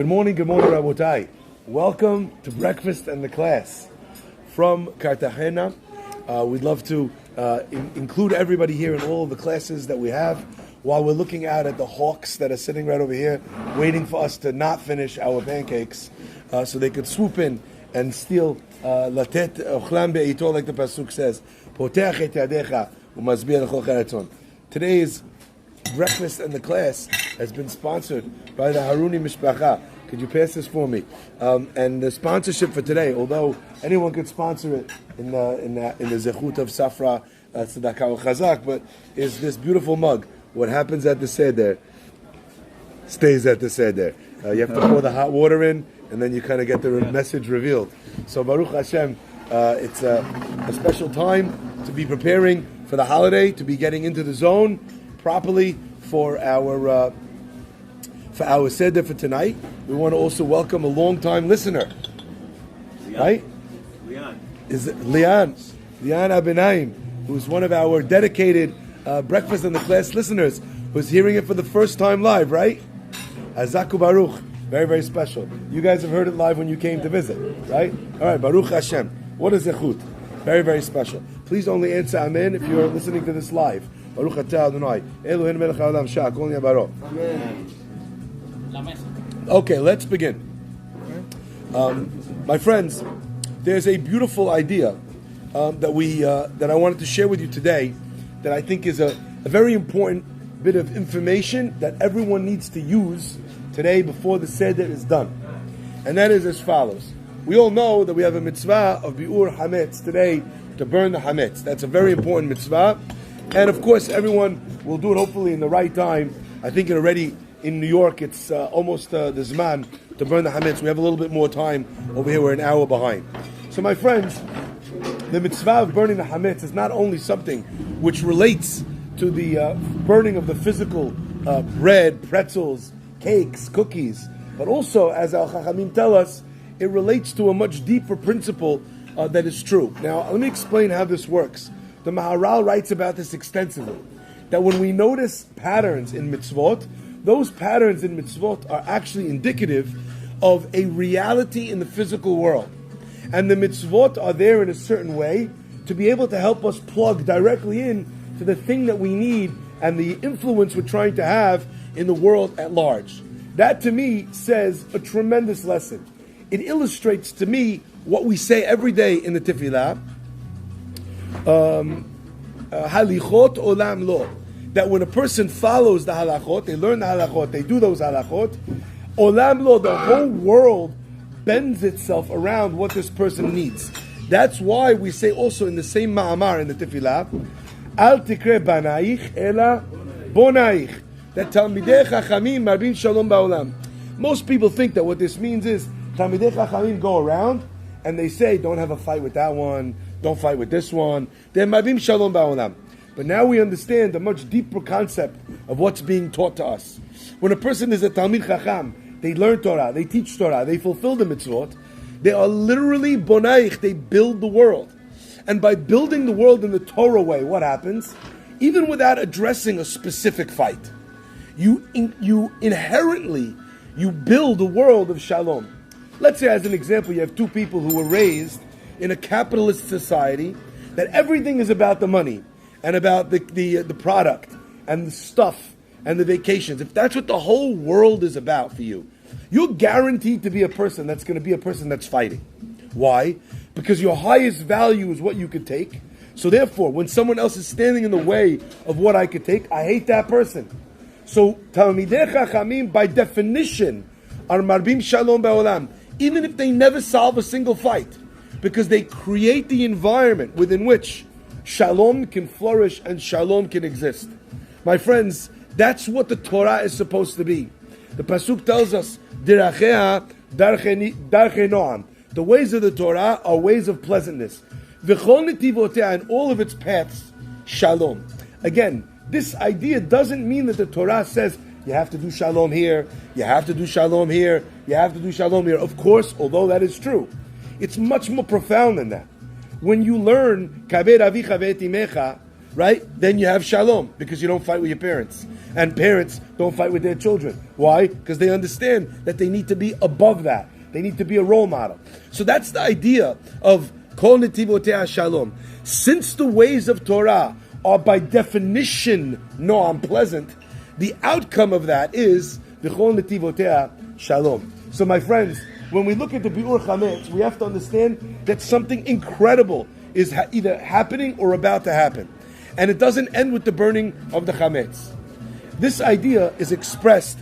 Good morning, Rabotai. Welcome to breakfast and the class from Cartagena. We'd love to include everybody here in all of the classes that we have while we're looking out at the hawks that are sitting right over here waiting for us to not finish our pancakes so they could swoop in and steal latet ochlam be'ito, like the pasuk says. Poteach et yadecha u'mazbiah l'chol charatzon. Today's breakfast and the class has been sponsored by the Haruni Mishpacha. Could you pass this for me? And the sponsorship for today, although anyone could sponsor it in the zechut of Safra, Tzedakah or Chazak, but is this beautiful mug. What happens at the seder stays at the seder. You have to pour the hot water in, and then you kind of get the message revealed. So Baruch Hashem, it's a special time to be preparing for the holiday, to be getting into the zone properly for our seder for tonight. We want to also welcome a long-time listener, right? Leon. Is it Leon Abenaim, who's one of our dedicated breakfast in the class listeners, who's hearing it for the first time live, right? Chazak Baruch, very, very special. You guys have heard it live when you came to visit, right? All right, Baruch Hashem. What is zechut? Very, very special. Please only answer Amen if you're listening to this live. Baruch atah Adonai, Eloheinu melech haolam she'akol nהיה baro. Amen. Okay, let's begin. My friends, there's a beautiful idea that I wanted to share with you today that I think is a very important bit of information that everyone needs to use today before the Seder is done. And that is as follows. We all know that we have a mitzvah of bi'ur Chametz today, to burn the Chametz. That's a very important mitzvah. And of course, everyone will do it hopefully in the right time. I think already in New York, it's almost the Zman to burn the Chametz. We have a little bit more time. Over here, we're an hour behind. So my friends, the mitzvah of burning the Chametz is not only something which relates to the burning of the physical bread, pretzels, cakes, cookies, but also, as Al Chachamim tell us, it relates to a much deeper principle that is true. Now, let me explain how this works. The Maharal writes about this extensively, that when we notice patterns in mitzvot, those patterns in mitzvot are actually indicative of a reality in the physical world. And the mitzvot are there in a certain way to be able to help us plug directly in to the thing that we need and the influence we're trying to have in the world at large. That to me says a tremendous lesson. It illustrates to me what we say every day in the tefillah, halichot olam lo. That when a person follows the halachot, they learn the halachot, they do those halachot, olam lo, the whole world bends itself around what this person needs. That's why we say also in the same ma'amar in the tefillah, al tikre banaich ela bonaich, that talmidei chachamim marbim shalom ba'olam. Most people think that what this means is talmidei chachamim go around and they say, don't have a fight with that one, don't fight with this one, they're marbim shalom ba'olam. But now we understand the much deeper concept of what's being taught to us. When a person is a Talmid Chacham, they learn Torah, they teach Torah, they fulfill the mitzvot, they are literally bonaich, they build the world. And by building the world in the Torah way, what happens? Even without addressing a specific fight, you inherently, you build a world of shalom. Let's say as an example, you have two people who were raised in a capitalist society that everything is about the money and about the product and the stuff and the vacations. If that's what the whole world is about for you, you're guaranteed to be a person that's going to be a person that's fighting. Why? Because your highest value is what you could take. So therefore, when someone else is standing in the way of what I could take, I hate that person. So Talmidei Chachamim, by definition, are marbim shalom ba'olam, even if they never solve a single fight, because they create the environment within which shalom can flourish and shalom can exist. My friends, that's what the Torah is supposed to be. The pasuk tells us, Dirachea darche noam. The ways of the Torah are ways of pleasantness. V'chol netivotea, and all of its paths, shalom. Again, this idea doesn't mean that the Torah says you have to do shalom here, you have to do shalom here, you have to do shalom here. Of course, although that is true, it's much more profound than that. When you learn Kaved avicha ve'et imecha, right? Then you have shalom, because you don't fight with your parents. And parents don't fight with their children. Why? Because they understand that they need to be above that. They need to be a role model. So that's the idea of kol netivotea shalom. Since the ways of Torah are by definition unpleasant, the outcome of that is v'chol netivotea shalom. So my friends, when we look at the biur chametz, we have to understand that something incredible is either happening or about to happen. And it doesn't end with the burning of the chametz. This idea is expressed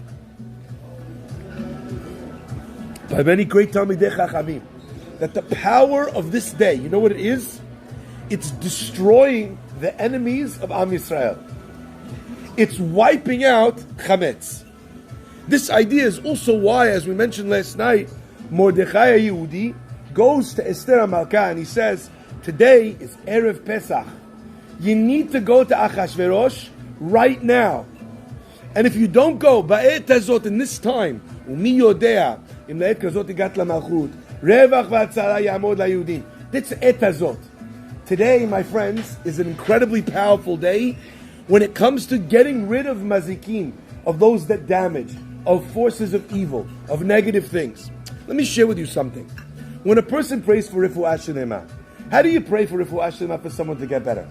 by many great Talmidei Chachamim, that the power of this day, you know what it is? It's destroying the enemies of Am Yisrael. It's wiping out chametz. This idea is also why, as we mentioned last night, Mordechai Yehudi goes to Esther HaMalkah and he says, today is Erev Pesach. You need to go to Achashverosh right now. And if you don't go, ba'et hazot, in this time, umi yodea, im la'et kazot igat la'malchut, revach v'atzara ya'amod la'yudim. That's et hazot. Today, my friends, is an incredibly powerful day when it comes to getting rid of mazikim, of those that damage, of forces of evil, of negative things. Let me share with you something. When a person prays for refuah shlema, how do you pray for refuah shlema for someone to get better?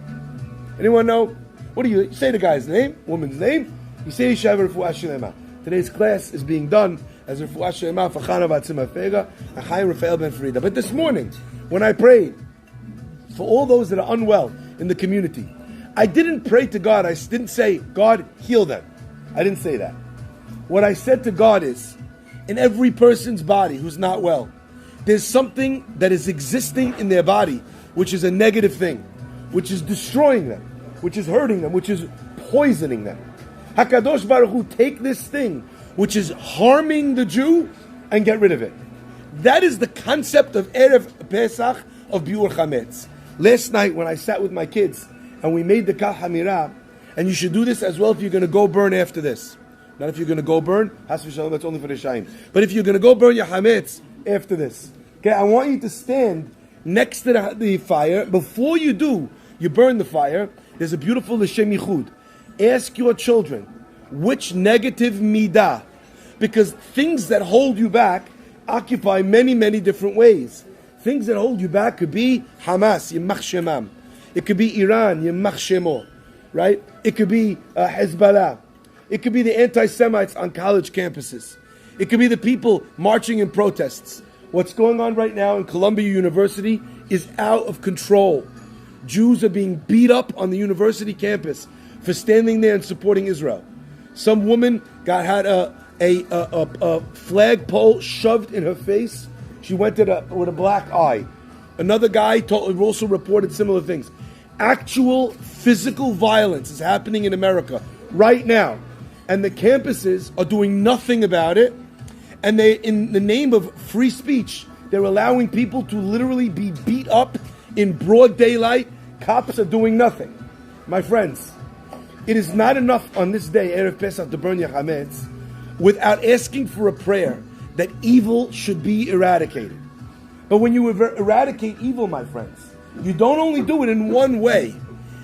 Anyone know? What do you say? The guy's name, woman's name. You say Yishav refuah shlema. Today's class is being done as refuah shlema for Chana Batzima Fega and Chaim Rafael Ben Farida. But this morning, when I prayed for all those that are unwell in the community, I didn't pray to God. I didn't say, God, heal them. I didn't say that. What I said to God is, in every person's body who's not well, there's something that is existing in their body, which is a negative thing, which is destroying them, which is hurting them, which is poisoning them. HaKadosh Baruch Hu, take this thing, which is harming the Jew, and get rid of it. That is the concept of Erev Pesach, of Biur Chametz. Last night, when I sat with my kids, and we made the Kal Hamirah, and you should do this as well if you're going to go burn after this. Not if you're going to go burn, Has v'Shalom, that's only for the Shaim. But if you're going to go burn your Chametz after this, okay, I want you to stand next to the fire. Before you do, you burn the fire, there's a beautiful L'Shem Yichud. Ask your children, which negative midah, because things that hold you back occupy many, many different ways. Things that hold you back could be Hamas, Yimach Shemam. It could be Iran, Yimach Shemo, right? It could be Hezbollah. It could be the anti-Semites on college campuses. It could be the people marching in protests. What's going on right now in Columbia University is out of control. Jews are being beat up on the university campus for standing there and supporting Israel. Some woman had a flagpole shoved in her face. She went with a black eye. Another guy also reported similar things. Actual physical violence is happening in America right now. And the campuses are doing nothing about it. And they, in the name of free speech, they're allowing people to literally be beat up in broad daylight. Cops are doing nothing. My friends, it is not enough on this day, Erev Pesach, to burn your Chametz without asking for a prayer that evil should be eradicated. But when you eradicate evil, my friends, you don't only do it in one way.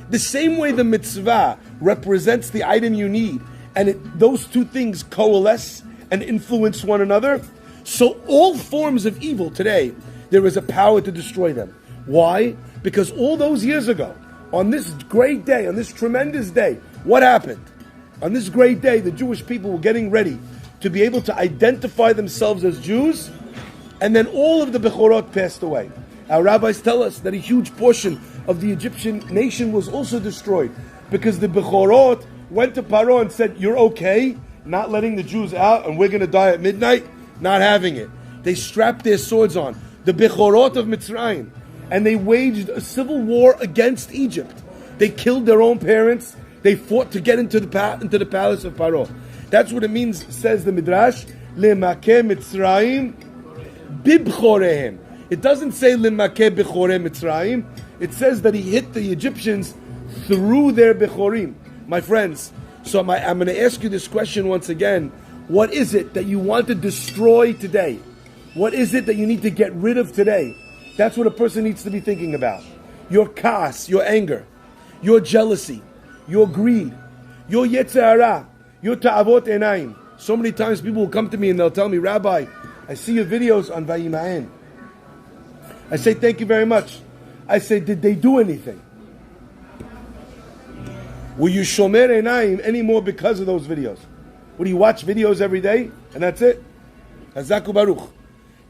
The same way the mitzvah represents the item you need, and those two things coalesce and influence one another, so all forms of evil today, there is a power to destroy them. Why? Because all those years ago, on this great day, on this tremendous day, what happened? On this great day, the Jewish people were getting ready to be able to identify themselves as Jews, and then all of the Bechorot passed away. Our rabbis tell us that a huge portion of the Egyptian nation was also destroyed, because the Bechorot went to Paro and said, you're okay not letting the Jews out and we're going to die at midnight? Not having it. They strapped their swords on, the Bechorot of Mitzrayim, and they waged a civil war against Egypt. They killed their own parents. They fought to get into the palace of Paro. That's what it means, says the Midrash, Le'makeh Mitzrayim bibchorehem. It doesn't say Le'makeh bechore Mitzrayim. It says that he hit the Egyptians through their bechorim. My friends, so I'm going to ask you this question once again. What is it that you want to destroy today? What is it that you need to get rid of today? That's what a person needs to be thinking about. Your kas, your anger. your jealousy, your greed, your yetzer hara, your ta'avot enayim. So many times people will come to me and they'll tell me, Rabbi, I see your videos on Vayima'en. I say, thank you very much. I say, did they do anything? Were you shomer enayim anymore because of those videos? Would you watch videos every day and that's it? Chazak Baruch.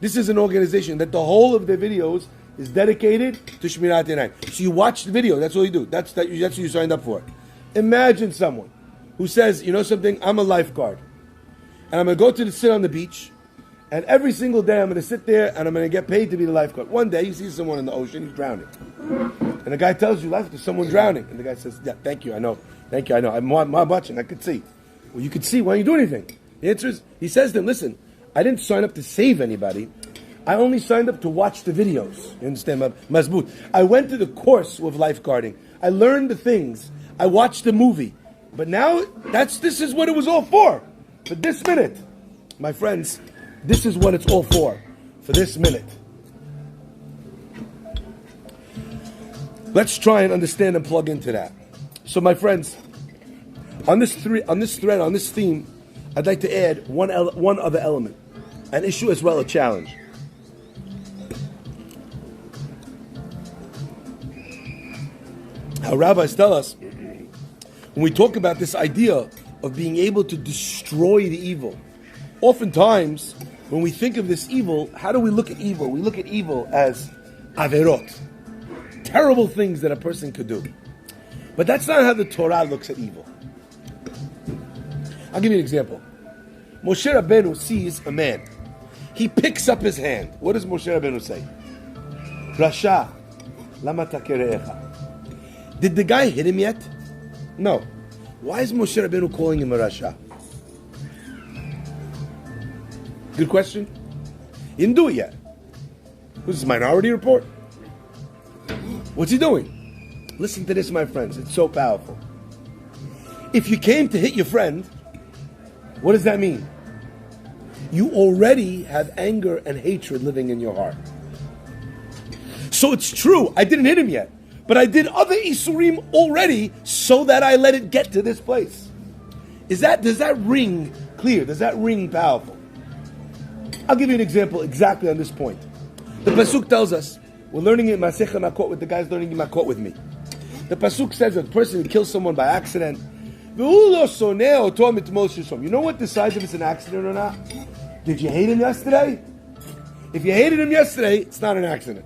This is an organization that the whole of the videos is dedicated to Shmirat Einayim. So you watch the video, that's all you do. That's what you signed up for. Imagine someone who says, you know something, I'm a lifeguard. And I'm going to sit on the beach, and every single day I'm going to sit there and I'm going to get paid to be the lifeguard. One day you see someone in the ocean, he's drowning. And the guy tells you, there's someone drowning. And the guy says, yeah, thank you, I know. I'm watching, I could see. Well, you could see, why don't you do anything? The answer is, he says to them, listen, I didn't sign up to save anybody. I only signed up to watch the videos. You understand? Mazboot. I went to the course with lifeguarding. I learned the things. I watched the movie. But now, this is what it was all for this minute. My friends, this is what it's all for this minute. Let's try and understand and plug into that. So my friends, on this thread, on this theme, I'd like to add one other element. An issue as well, a challenge. How rabbis tell us, when we talk about this idea of being able to destroy the evil, oftentimes, when we think of this evil, how do we look at evil? We look at evil as averot, terrible things that a person could do. But that's not how the Torah looks at evil. I'll give you an example. Moshe Rabbeinu sees a man. He picks up his hand. What does Moshe Rabbeinu say? Rasha, lama takerecha. Did the guy hit him yet? No. Why is Moshe Rabbeinu calling him a Rasha? Good question. He didn't do it yet. This is Minority Report. What's he doing? Listen to this, my friends. It's so powerful. If you came to hit your friend, what does that mean? You already have anger and hatred living in your heart. So it's true, I didn't hit him yet, but I did other Isurim already so that I let it get to this place. Does that ring clear? Does that ring powerful? I'll give you an example exactly on this point. The Pasuk tells us, we're learning it in Masechet Makot with the guys learning in Makot with me. The Pasuk says that a person who kills someone by accident, you know what decides if it's an accident or not? Did you hate him yesterday? If you hated him yesterday, it's not an accident.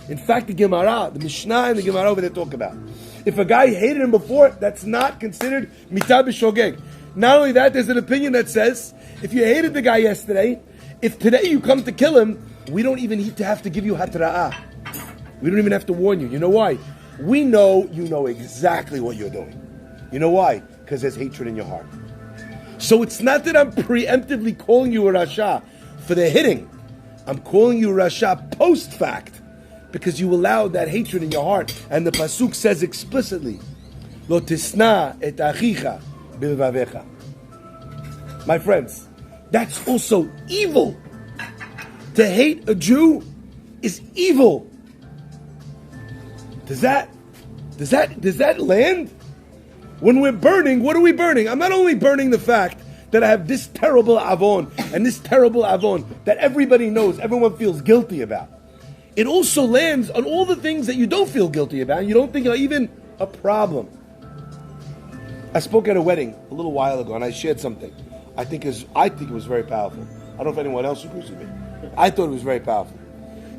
In fact, the Gemara, the Mishnah and the Gemara over there talk about, if a guy hated him before, that's not considered mitah b'shogeg. Not only that, there's an opinion that says, if you hated the guy yesterday, if today you come to kill him, we don't even need to have to give you hatra'ah. We don't even have to warn you. You know why? We know you know exactly what you're doing. You know why? Because there's hatred in your heart. So it's not that I'm preemptively calling you a Rasha for the hitting. I'm calling you a Rasha post-fact because you allowed that hatred in your heart. And the Pasuk says explicitly, Lo tisna et achicha bilvavecha. My friends, that's also evil. To hate a Jew is evil. Does that land? When we're burning, what are we burning? I'm not only burning the fact that I have this terrible avon and this terrible avon that everybody knows, everyone feels guilty about. It also lands on all the things that you don't feel guilty about and you don't think are even a problem. I spoke at a wedding a little while ago and I shared something. I think it was very powerful. I don't know if anyone else agrees with me. I thought it was very powerful.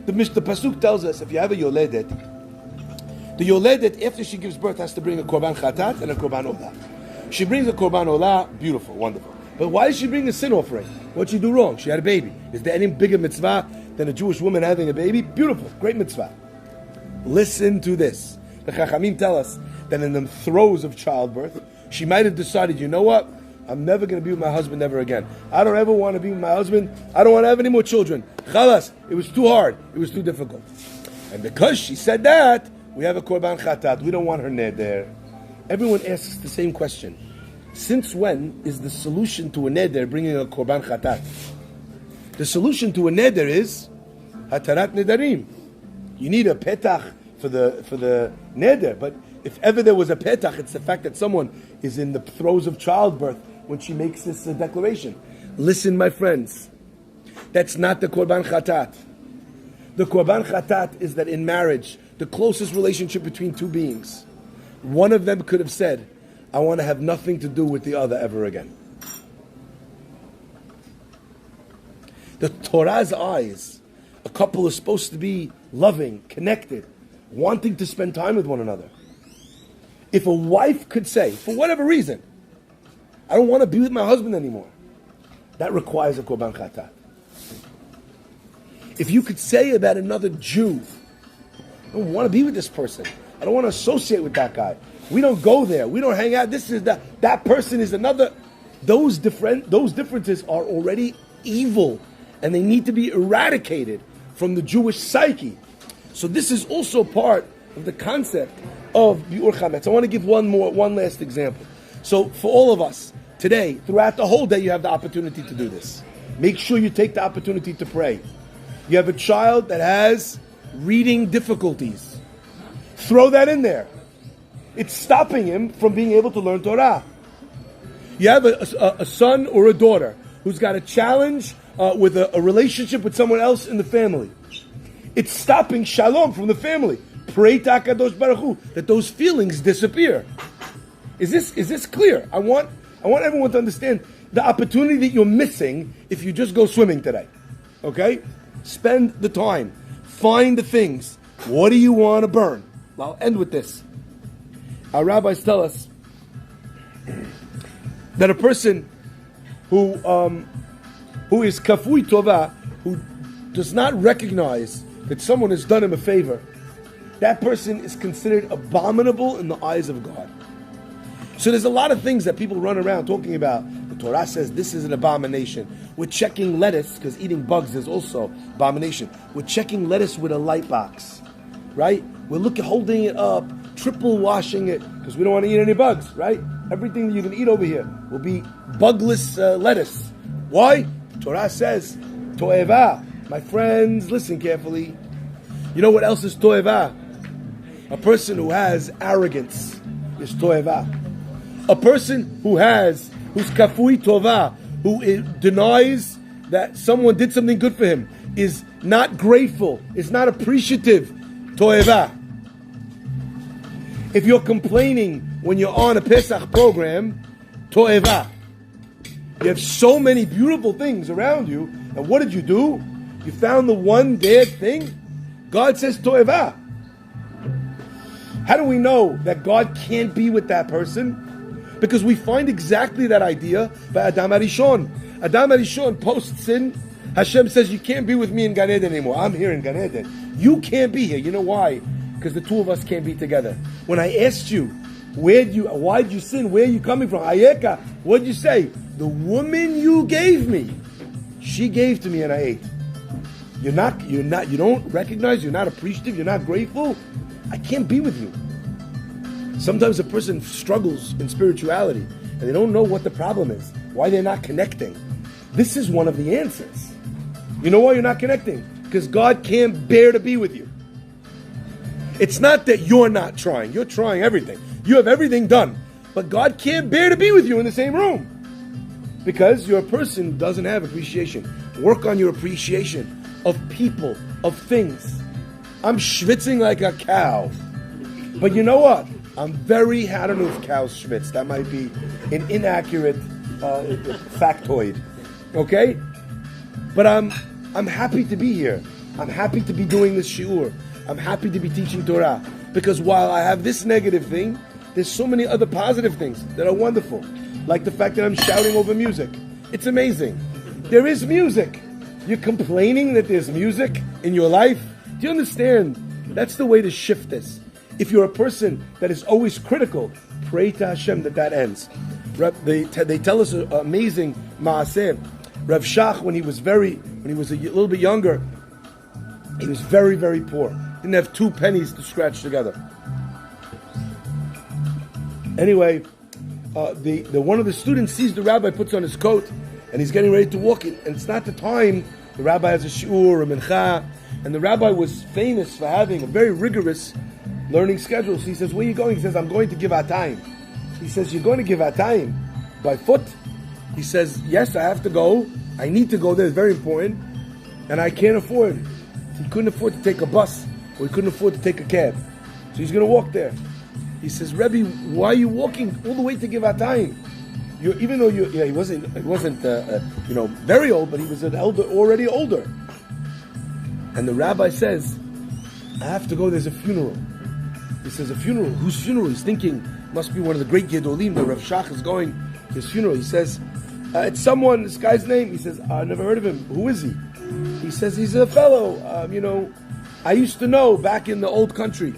The Pasuk tells us if you have a yoledet, the yoledet, after she gives birth, has to bring a korban chatat and a korban olah. She brings a korban olah, beautiful, wonderful. But why does she bring a sin offering? What'd she do wrong? She had a baby. Is there any bigger mitzvah than a Jewish woman having a baby? Beautiful, great mitzvah. Listen to this. The Chachamim tell us that in the throes of childbirth, she might have decided, you know what? I'm never going to be with my husband ever again. I don't ever want to be with my husband. I don't want to have any more children. Chalas, it was too hard. It was too difficult. And because she said that, we have a korban chatat. We don't want her neder. Everyone asks the same question. Since when is the solution to a neder bringing a korban chatat? The solution to a neder is hatarat nedarim. You need a petach for the neder, but If ever there was a petach, it's the fact that someone is in the throes of childbirth when she makes this declaration. Listen, my friends, that's not the korban chatat. The korban chatat is that in marriage, the closest relationship between two beings, one of them could have said, I want to have nothing to do with the other ever again. The Torah's eyes, a couple is supposed to be loving, connected, wanting to spend time with one another. If a wife could say, for whatever reason, I don't want to be with my husband anymore, that requires a korban chatat. If you could say about another Jew, I don't want to be with this person, I don't want to associate with that guy, we don't go there, we don't hang out, that person is another, those differences are already evil, and they need to be eradicated from the Jewish psyche. So this is also part of the concept of Bi'ur Chametz. I want to give one last example. So for all of us, today, throughout the whole day, you have the opportunity to do this. Make sure you take the opportunity to pray. You have a child that has reading difficulties. Throw that in there. It's stopping him from being able to learn Torah. You have a son or a daughter who's got a challenge with a relationship with someone else in the family. It's stopping shalom from the family. Pray to HaKadosh Baruch Hu that those feelings disappear. Is this clear? I want everyone to understand the opportunity that you're missing if you just go swimming today. Okay? Spend the time. Find the things. What do you want to burn? I'll end with this. Our rabbis tell us that a person who is kafui tova, who does not recognize that someone has done him a favor, that person is considered abominable in the eyes of God. So there's a lot of things that people run around talking about. The Torah says this is an abomination. We're checking lettuce, because eating bugs is also abomination. We're checking lettuce with a light box, right? We're holding it up, triple washing it, because we don't want to eat any bugs, right? Everything that you can eat over here will be bugless lettuce. Why? Torah says, to'eva. My friends, listen carefully. You know what else is to'eva? A person who has arrogance is to'eva. A person who's kafui tova, who denies that someone did something good for him, is not grateful, is not appreciative, to'eva. If you're complaining when you're on a Pesach program, to'eva. You have so many beautiful things around you, and what did you do? You found the one bad thing? God says to'eva. How do we know that God can't be with that person? Because we find exactly that idea by Adam HaRishon. Adam HaRishon post-sin, Hashem says, you can't be with me in Gan Eden anymore. I'm here in Gan Eden. You can't be here. You know why? Because the two of us can't be together. When I asked you, why did you sin? Where are you coming from? Ayeka, what did you say? The woman you gave me, she gave to me and I ate. You don't recognize, you're not appreciative, you're not grateful. I can't be with you. Sometimes a person struggles in spirituality and they don't know what the problem is, why they're not connecting. This is one of the answers. You know why you're not connecting? Because God can't bear to be with you. It's not that you're not trying. You're trying everything. You have everything done. But God can't bear to be with you in the same room. Because you're a person who doesn't have appreciation. Work on your appreciation of people, of things. I'm schwitzing like a cow. But you know what? I don't know if cows schwitz. That might be an inaccurate factoid. Okay? But I'm happy to be here. I'm happy to be doing this shiur. I'm happy to be teaching Torah. Because while I have this negative thing, there's so many other positive things that are wonderful. Like the fact that I'm shouting over music. It's amazing. There is music. You're complaining that there's music in your life? Do you understand? That's the way to shift this. If you're a person that is always critical, pray to Hashem that ends. They tell us an amazing maaseh. Rav Shach, when he was a little bit younger, he was very, very poor. Didn't have 2 pennies to scratch together. Anyway, one of the students sees the rabbi, puts on his coat, and he's getting ready to walk in, and it's not the time. The rabbi has a shiur, a mincha, and the rabbi was famous for having a very rigorous learning schedules. He says, where are you going? He says, I'm going to give Atayim. He says, you're going to give Atayim by foot? He says, yes, I have to go. I need to go there. It's very important. And I can't afford. He couldn't afford to take a bus, or he couldn't afford to take a cab. So he's going to walk there. He says, Rebbe, why are you walking all the way to give Atayim? Even though he wasn't very old, but he was already older. And the rabbi says, I have to go, there's a funeral. He says, a funeral? Whose funeral? He's thinking, must be one of the great Gedolim, the Rav Shach is going to his funeral. He says, it's someone, this guy's name. He says, I never heard of him. Who is he? He says, he's a fellow, I used to know back in the old country.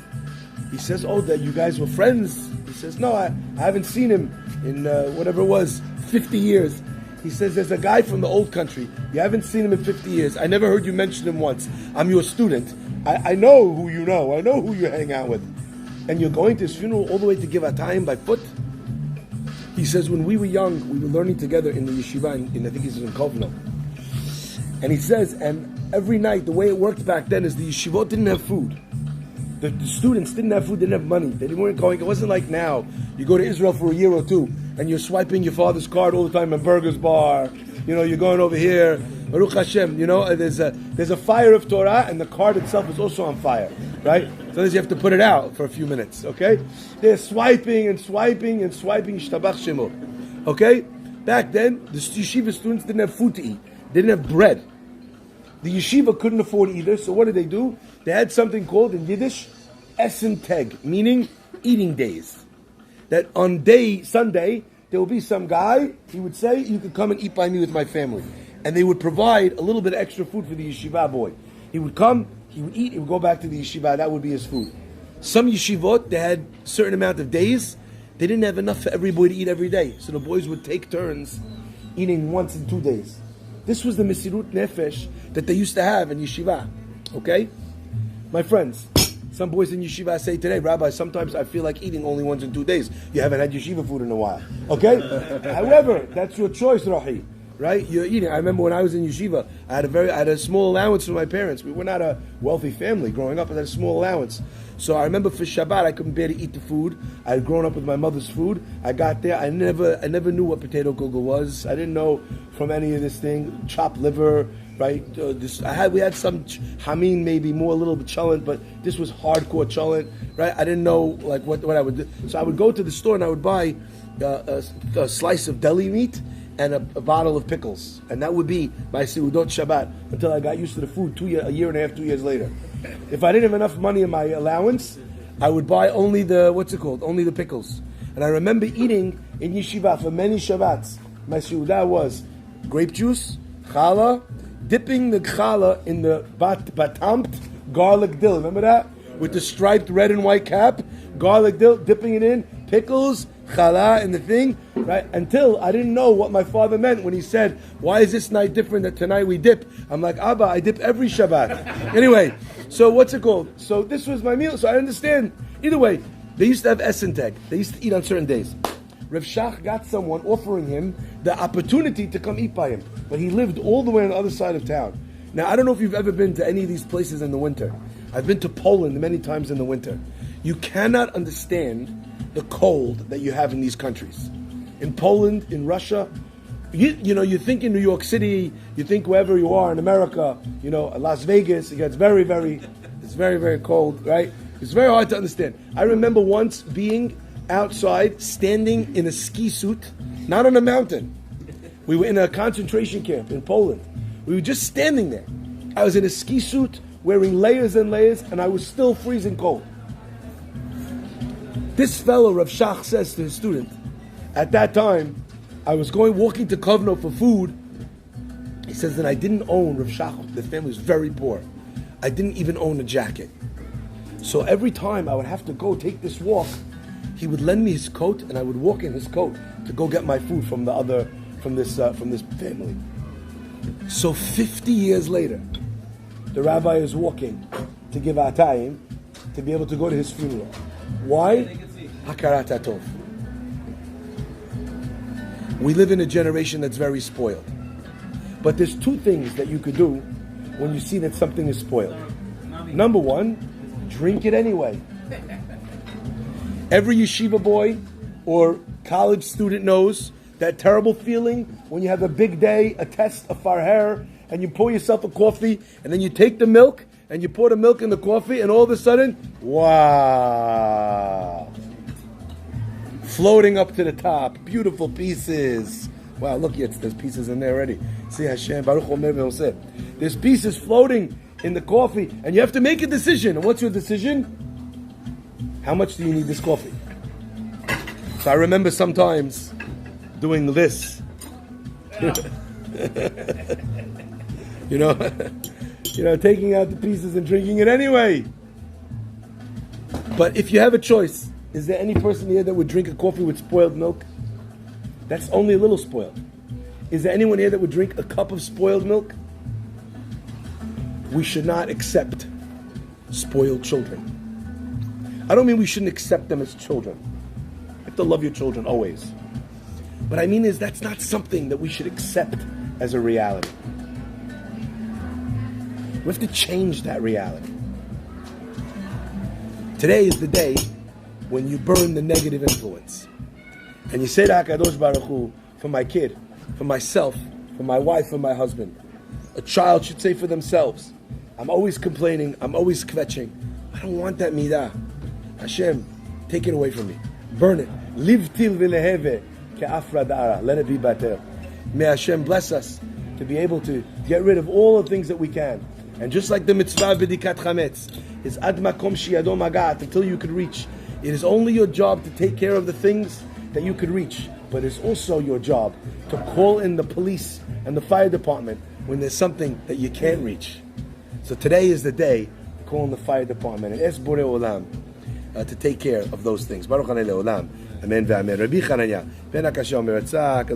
He says, oh, that you guys were friends? He says, no, I haven't seen him in whatever it was, 50 years. He says, there's a guy from the old country. You haven't seen him in 50 years. I never heard you mention him once. I'm your student. I know who you know. I know who you hang out with. And you're going to his funeral all the way to give Atayim by foot? He says, when we were young, we were learning together in the yeshiva, I think he's in Kovno. And he says, and every night, the way it worked back then is the yeshivot didn't have food. The students didn't have food, didn't have money. They weren't going. It wasn't like now. You go to Israel for a year or two, and you're swiping your father's card all the time in Burger's Bar. You're going over here. Baruch Hashem. There's a fire of Torah, and the card itself is also on fire, right? Sometimes you have to put it out for a few minutes. Okay, they're swiping and swiping and swiping. Shtabach Shemo. Okay, back then the yeshiva students didn't have food to eat. They didn't have bread. The yeshiva couldn't afford either, so what did they do? They had something called in Yiddish Essen Teg, meaning eating days. That on Sunday, there will be some guy, he would say, you can come and eat by me with my family. And they would provide a little bit of extra food for the yeshiva boy. He would come, he would eat, he would go back to the yeshiva, that would be his food. Some yeshivot, they had a certain amount of days, they didn't have enough for every boy to eat every day. So the boys would take turns eating once in 2 days. This was the Mesirut Nefesh that they used to have in yeshiva. Okay? My friends, some boys in yeshiva say today, Rabbi, sometimes I feel like eating only once in 2 days. You haven't had yeshiva food in a while. Okay? However, that's your choice, Rahi. Right? You're eating. I remember when I was in yeshiva, I had a small allowance from my parents. We were not a wealthy family growing up. I had a small allowance. So I remember for Shabbat, I couldn't bear to eat the food. I had grown up with my mother's food. I got there. I never knew what potato gulga was. I didn't know from any of this thing. Chopped liver, right? We had some hameen, maybe more a little bit cholent, but this was hardcore cholent, right? I didn't know like what I would do. So I would go to the store and I would buy a slice of deli meat and a bottle of pickles, and that would be my Seudot Shabbat until I got used to the food. A year and a half, 2 years later. If I didn't have enough money in my allowance, I would buy only the pickles. And I remember eating in yeshiva for many Shabbats. My Seudah was grape juice, challah, dipping the challah in the batamt garlic dill. Remember that? With the striped red and white cap, garlic dill, dipping it in, pickles, challah in the thing, right? Until I didn't know what my father meant when he said, why is this night different that tonight we dip? I'm like, Abba, I dip every Shabbat. Anyway, so what's it called? So this was my meal, so I understand. Either way, they used to have Essenteg. They used to eat on certain days. Rav Shach got someone offering him the opportunity to come eat by him, but he lived all the way on the other side of town. Now, I don't know if you've ever been to any of these places in the winter. I've been to Poland many times in the winter. You cannot understand the cold that you have in these countries. In Poland, in Russia, you think in New York City, you think wherever you are in America, Las Vegas, it gets very, very cold, right? It's very hard to understand. I remember once being outside, standing in a ski suit, not on a mountain. We were in a concentration camp in Poland. We were just standing there. I was in a ski suit, wearing layers and layers, and I was still freezing cold. This fellow, Rav Shach, says to his student, at that time, I was walking to Kovno for food. He says that I didn't own, Rav Shach, the family was very poor. I didn't even own a jacket. So every time I would have to go take this walk, he would lend me his coat, and I would walk in his coat to go get my food from this family. So 50 years later, the rabbi is walking to give Atayim to be able to go to his funeral. Why? Hakarat Hatov. We live in a generation that's very spoiled. But there's two things that you could do when you see that something is spoiled. Number one, drink it anyway. Every yeshiva boy or college student knows that terrible feeling when you have a big day, a test, a farher, and you pour yourself a coffee, and then you take the milk, and you pour the milk in the coffee, and all of a sudden, wow. Floating up to the top, beautiful pieces. Wow, look, there's pieces in there already. See Hashem, Baruch Omer Ve'oseh. There's pieces floating in the coffee, and you have to make a decision. And what's your decision? How much do you need this coffee? So I remember sometimes doing this. you know, taking out the pieces and drinking it anyway. But if you have a choice, is there any person here that would drink a coffee with spoiled milk? That's only a little spoiled. Is there anyone here that would drink a cup of spoiled milk? We should not accept spoiled children. I don't mean we shouldn't accept them as children. You have to love your children always. What I mean is that's not something that we should accept as a reality. We have to change that reality. Today is the day when you burn the negative influence. And you say to HaKadosh Baruch Hu, for my kid, for myself, for my wife, for my husband. A child should say for themselves, I'm always complaining, I'm always kvetching. I don't want that midah. Hashem, take it away from me. Burn it. Liv til v'leheve ke'afra da'ara. Let it be bater. May Hashem bless us to be able to get rid of all the things that we can. And just like the mitzvah b'dikat chametz is ad makom sheyado magat, until you could reach. It is only your job to take care of the things that you could reach, but it's also your job to call in the police and the fire department when there's something that you can't reach. So today is the day to call in the fire department and ask Borei Olam to take care of those things. Baruch Hanei Le'olam. Amen ve'amen. Rabbi Chananya ben Akasha Omer Tzak.